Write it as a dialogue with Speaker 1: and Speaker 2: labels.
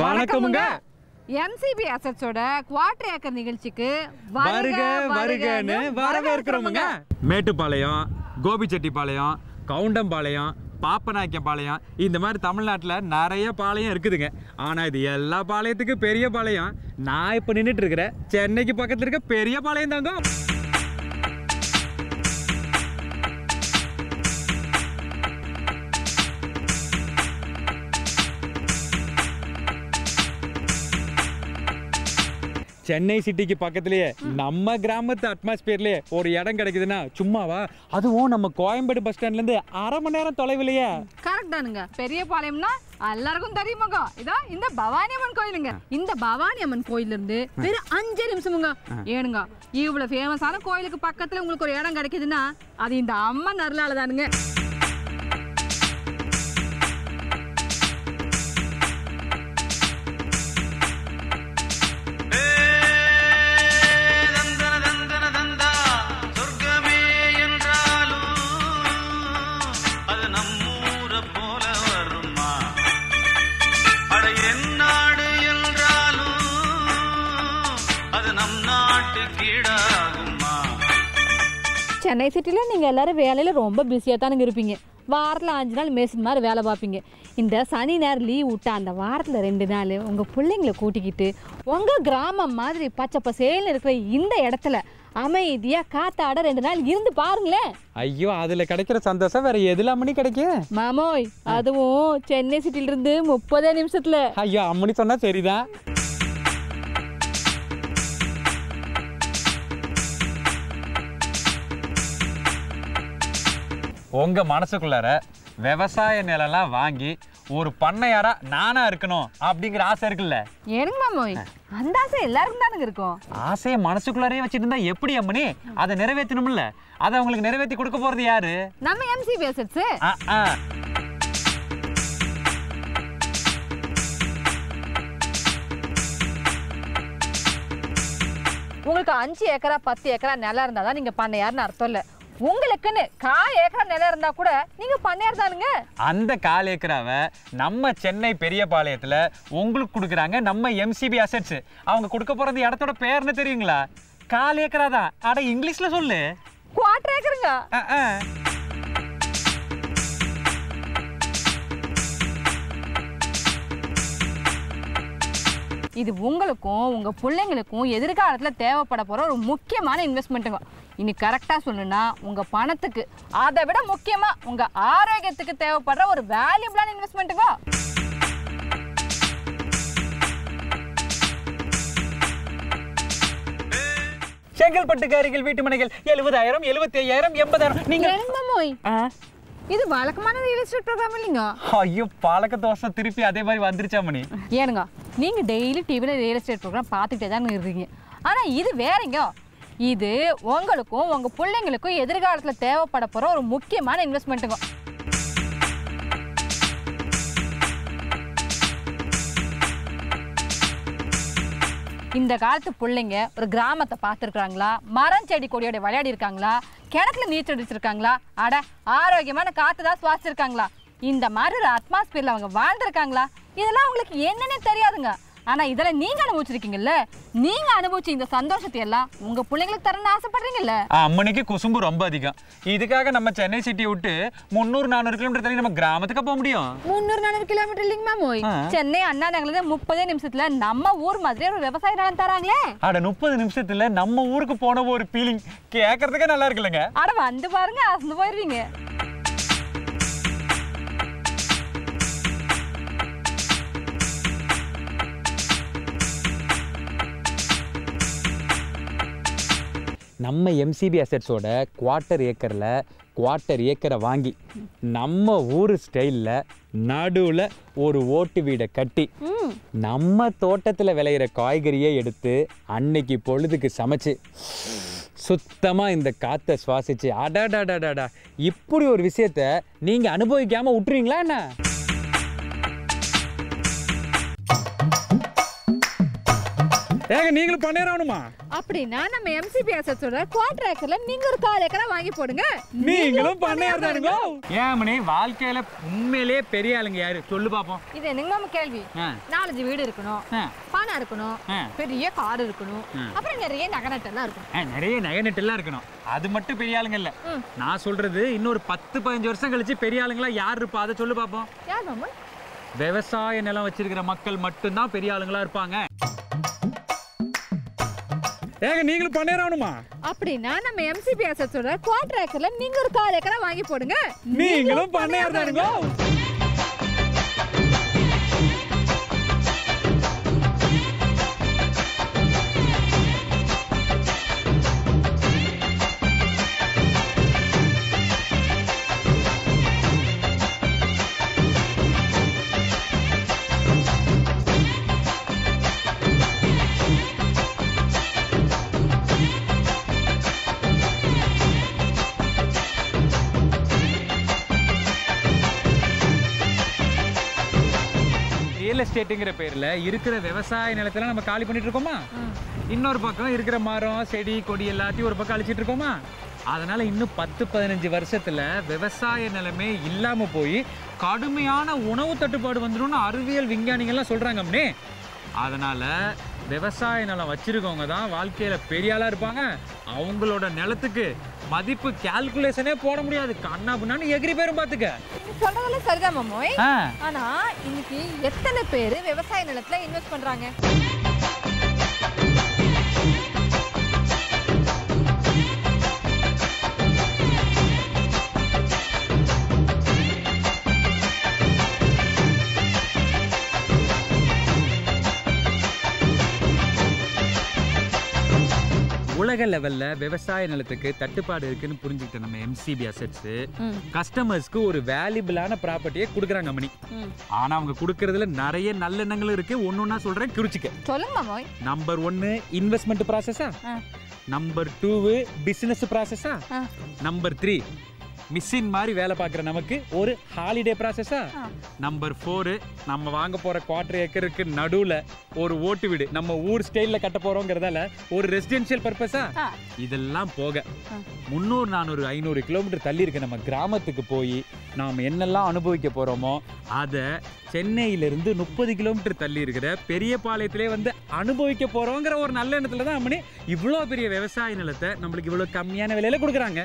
Speaker 1: வணக்கமுங்க.
Speaker 2: MCB அசெட்ஸோட quarter acre நிகழ்ச்சிக்கு
Speaker 1: வருக வருகன்னு வரவேற்கிறோமுங்க. மேட்டுப்பாளையம், கோபிச்செட்டிப்பாளையம், கவுண்டம்பாளையம், பாப்பநாயக்கம்பாளையம் இந்த மாதிரி தமிழ்நாட்டில் நிறைய பாளையம் இருக்குதுங்க. ஆனால் இது எல்லா பாளையத்துக்கும் பெரிய பாளையம் நான் இப்போ நின்றுட்டு இருக்கிறேன் சென்னைக்கு பக்கத்தில் இருக்க பெரிய பாளையம் தாங்க. சென்னை சிட்டிக்கு பக்கத்துலயே நம்ம கிராமத்து அட்மாஸ்பியர்லயே ஒரு இடம் கிடைக்குதுன்னா சும்மாவா? அதுவும் நம்ம கோயம்பேடு பஸ் ஸ்டாண்ட்ல இருந்து அரை மணி நேரம் தொலைவிலையே.
Speaker 2: கரெக்ட் தானுங்க. பெரிய பாளையம்னா எல்லாருக்கும் தெரியுமாங்க. இதான் இந்த பவானி அம்மன் கோயிலுங்க. இந்த பவானி அம்மன் கோயில இருந்து வெறும் 5 நிமிஷமுங்க. ஏனுங்க இவ்வளவு ஃபேமஸான கோயிலுக்கு பக்கத்துல உங்களுக்கு ஒரு இடம் கிடைக்குதுன்னா அது இந்த அம்மன் அருளால தானுங்க. சென்னை சிட்டியில் நீங்கள் எல்லோரும் வேலையில் ரொம்ப பிஸியாக தானுங்க இருப்பீங்க. வாரத்தில் 5 நாள் மேசன் மாதிரி வேலை பார்ப்பீங்க. இந்த சனி நேரம் லீவ் விட்டா அந்த வாரத்தில் 2 நாள் உங்கள் பிள்ளைங்களை கூட்டிக்கிட்டு உங்கள் கிராமம் மாதிரி பச்சை பசேல்னு இருக்கிற இந்த இடத்துல அமைதியாக காத்தாட 2 நாள் இருந்து பாருங்களேன்.
Speaker 1: ஐயோ, அதில் கிடைக்கிற சந்தோஷம் வேற எதுல அம்மனி கிடைக்கும்
Speaker 2: மாமோய். அதுவும் சென்னை சிட்டியிலிருந்து 30 நிமிஷத்தில்.
Speaker 1: ஐயோ, அம்மனி சொன்னா சரிதான். உங்க மனசுக்குள்ளார விவசாய நிலம்லாம் வாங்கி ஒரு பண்ணையாரா நானா இருக்கணும் அப்படிங்கிற ஆசை இருக்குல்ல?
Speaker 2: எனக்கு மாமோய் அந்த ஆசை எல்லாருக்கும் தானுங்க இருக்கும்.
Speaker 1: ஆசையை மனசுக்குள்ளாரே வச்சுட்டு இருந்தா எப்படி அம்மனி? அதை நிறைவேற்றணும்ல. அதை உங்களுக்கு நிறைவேற்றி கொடுக்க போறது யாரு?
Speaker 2: நம்ம எம்சிபி அசெட்ஸ். உங்களுக்கு 5 ஏக்கரா 10 ஏக்கரா நிலம் இருந்தா தான் நீங்க பண்ணையார்னு அர்த்தம் இல்ல. உங்களுக்குன்னு 1/4 ஏக்கரா நிலம் இருந்தா கூட நீங்க பண்ணையார் தானுங்க.
Speaker 1: அந்த 1/4 ஏக்கராவை நம்ம சென்னை பெரியபாளையத்துல உங்களுக்கு கொடுக்குறாங்க நம்ம எம்சிபி அசெட்ஸ். அவங்க கொடுக்க போறது இடத்தோட பேர்னு தெரியுங்களா? 1/4 ஏக்கரா தான். அட இங்கிலீஷ்ல சொல்லு.
Speaker 2: குவார்டர் ஏக்கருங்க. இது உங்களுக்கும் உங்க பிள்ளைங்களுக்கும் எதிர்காலத்துல தேவைப்பட போற ஒரு முக்கியமான இன்வெஸ்ட்மெண்ட்டுங்க. இனி கரெக்டா சொல்லணும்னா உங்க பணத்துக்கு அதை விட முக்கியமா உங்க ஆரோக்கியத்துக்கு தேவைப்படுற ஒரு வேல்யூபிளான இன்வெஸ்ட்மெண்ட்டுங்க.
Speaker 1: செங்கல்பட்டுக்கு அருகில் வீட்டு மனைகள் 70,000, 75,000, 80,000. நீங்க
Speaker 2: இது வழக்கமான ரியல் எஸ்டேட் ப்ரோக்ராம் இல்லைங்க.
Speaker 1: ஐயோ, பழக்க தோசை திருப்பி அதே மாதிரி வந்துருச்சா மணி?
Speaker 2: ஏனுங்க நீங்க டெய்லி டிவியில் ரியல் எஸ்டேட் ப்ரோக்ராம் பார்த்துக்கிட்டே தான் இருக்கீங்க. ஆனால் இது வேறங்க. இது உங்களுக்கும் உங்க பிள்ளைங்களுக்கும் எதிர்காலத்தில் தேவைப்பட போகிற ஒரு முக்கியமான இன்வெஸ்ட்மெண்ட்டுங்க. இந்த காலத்து பிள்ளைங்க ஒரு கிராமத்தை பார்த்துருக்குறாங்களா? மரம் செடி கொடியோட விளையாடி இருக்காங்களா? கிணத்துல நீச்சல் அடிச்சிருக்காங்களா? அட ஆரோக்கியமான காற்று தான் சுவாசிச்சிருக்காங்களா? இந்த மாதிரி ஒரு அட்மாஸ்பியரில் அவங்க வாழ்ந்துருக்காங்களா? இதெல்லாம் உங்களுக்கு என்னன்னே தெரியாதுங்க. ஆனால் இதெல்லாம் நீங்கள் அனுபவிச்சிருக்கீங்கல்ல. நீங்கள் அனுபவிச்ச இந்த சந்தோஷத்தை எல்லாம் உங்கள் பிள்ளைங்களுக்கு தரணும்னு ஆசைப்படுறீங்கல்ல?
Speaker 1: அம்மனிக்கு குசும்பு ரொம்ப அதிகம். இதுக்காக நம்ம சென்னை சிட்டியை விட்டு 300-400 கிலோமீட்டர் தள்ளி நம்ம கிராமத்துக்கு போக முடியும்.
Speaker 2: 300-400 கிலோமீட்டர் இல்லைங்க மாமோய். சென்னை அண்ணா நகர்ல 30 நிமிஷத்துல நம்ம ஊர் மாதிரி ஒரு விவசாய நிலம் தராங்களே.
Speaker 1: அட 30 நிமிஷத்துல நம்ம ஊருக்கு போன ஒரு ஃபீலிங் கேட்கறதுக்கே நல்லா இருக்குல்லங்க.
Speaker 2: அட வந்து பாருங்க, அசந்து போயிருவீங்க.
Speaker 1: நம்ம எம்சிபி அசெட்ஸோட குவார்டர் ஏக்கரை வாங்கி நம்ம ஊர் ஸ்டைலில் நடுவில் ஒரு ஓட்டு வீடை கட்டி நம்ம தோட்டத்தில் விளையிற காய்கறியை எடுத்து அன்னைக்கு பொழுதுக்கு சமைச்சு சுத்தமாக இந்த காற்றை சுவாசிச்சு அடாடாடாடாடா இப்படி ஒரு விஷயத்த நீங்கள் அனுபவிக்காமல் விட்டுறீங்களா என்ன? ஏங்க நீங்களும் பண்ணேறானுமா?
Speaker 2: அப்படின்னா நம்ம எம்சிபி அசட்ஸோட குவார்டர் ஏக்கர்ல நீங்க ஒரு 1/4 ஏக்கரா வாங்கி போடுங்க.
Speaker 1: நீங்களும் பண்ணேறானுங்க. ஏன் மணி வாழ்க்கையில உண்மையிலேயே பெரிய ஆளுங்க யாரு சொல்லு பாப்போம்.
Speaker 2: இது என்னங்க மாமா கேள்வி? 4 வீடு இருக்கணும், பணம் இருக்கணும், பெரிய கார் இருக்கணும், அப்புறம் நிறைய நகநட்டெல்லாம் இருக்கணும்.
Speaker 1: நிறைய நகநட்டெல்லாம் இருக்கணும். அது மட்டும் பெரிய ஆளுங்க இல்ல. நான் சொல்றது இன்னொரு 10-15 வருஷம் கழிச்சு பெரிய ஆளுங்களா யார் இருப்பா அதை சொல்லு பாப்போம்.
Speaker 2: யார் மாமா?
Speaker 1: விவசாய நிலம் வச்சிருக்கிற மக்கள் மட்டும்தான் பெரிய ஆளுங்களா இருப்பாங்க. ஏங்க நீங்களும் பண்ணேறானுமா?
Speaker 2: அப்படின்னா நம்ம எம்சிபி அசட்ஸோட குவார்டர் ஏக்கர்ல நீங்க ஒரு 1/4 ஏக்கரா வாங்கி போடுங்க.
Speaker 1: நீங்களும் பண்ணேறானுங்க. ரியல் எஸ்டேட்டுங்கிற பேர்ல இருக்கிற விவசாய நிலத்தெல்லாம் நம்ம காலி பண்ணிட்டு இருக்கோமா? இன்னொரு பக்கம் இருக்கிற மரம் செடி கொடி எல்லாத்தையும் ஒரு பக்கம் அழிச்சிட்டு இருக்கோமா? அதனால இன்னும் 10-15 வருஷத்துல விவசாய நிலமே இல்லாம போய் கடுமையான உணவு தட்டுப்பாடு வந்துடும் அறிவியல் விஞ்ஞானிகள்லாம் சொல்றாங்கம்னே. அதனால விவசாய நிலம் வச்சிருக்கவங்க தான் வாழ்க்கையில பெரிய ஆளா இருப்பாங்க. அவங்களோட நிலத்துக்கு மதிப்பு கால்குலேஷனே போட முடியாது. கண்ணா புண்ணான்னு எகிரி பேரும் பாத்துக்க.
Speaker 2: சொல்றதெல்லாம் சரிதான் மாமோய். ஆனா இன்னைக்கு எத்தனை பேர் விவசாய நிலத்துல இன்வெஸ்ட் பண்றாங்க?
Speaker 1: உலக லெவல்ல விவசாய நிலத்துக்கு தட்டுப்பாடு இருக்குன்னு புரிஞ்சுக்கிட்ட நம்ம எம்சிபி அசெட்ஸ் கஸ்டமர்ஸ்க்கு ஒரு வேல்யூபிளான ப்ராப்பர்ட்டியை கொடுக்குறாங்க மணி. ஆனா அவங்க கொடுக்கறதுல நிறைய நல்லெண்ணங்களும் இருக்கு. ஒன்னொன்னா சொல்றேன், குறிச்சிக்க.
Speaker 2: சொல்லுங்க மாமோய்.
Speaker 1: நம்பர் 1 இன்வெஸ்ட்மெண்ட் ப்ராசஸா, நம்பர் 2 பிசினஸ் ப்ராசஸா, நம்பர் 3 மிஷின் மாதிரி வேலை பார்க்குற நமக்கு ஒரு ஹாலிடே ப்ராசஸா, நம்பர் 4 நம்ம வாங்க போற குவார்டர் ஏக்கருக்கு நடுவுல ஒரு ஓட்டு வீடு நம்ம ஊர் ஸ்டைல்ல கட்ட போறோங்கிறதால ஒரு ரெசிடென்ஷியல் பர்பஸா. இதெல்லாம் போக 300-400-500 கிலோமீட்டர் தள்ளி இருக்க நம்ம கிராமத்துக்கு போய் நாம் என்னெல்லாம் அனுபவிக்க போறோமோ அதை சென்னையிலிருந்து 30 கிலோமீட்டர் தள்ளி இருக்கிற பெரியபாளையத்திலே வந்து அனுபவிக்க போறோங்கிற ஒரு நல்ல எண்ணத்துல தான் அம்மனி இவ்வளோ பெரிய விவசாய நிலத்தை நம்மளுக்கு இவ்வளோ கம்மியான விலையில கொடுக்குறாங்க.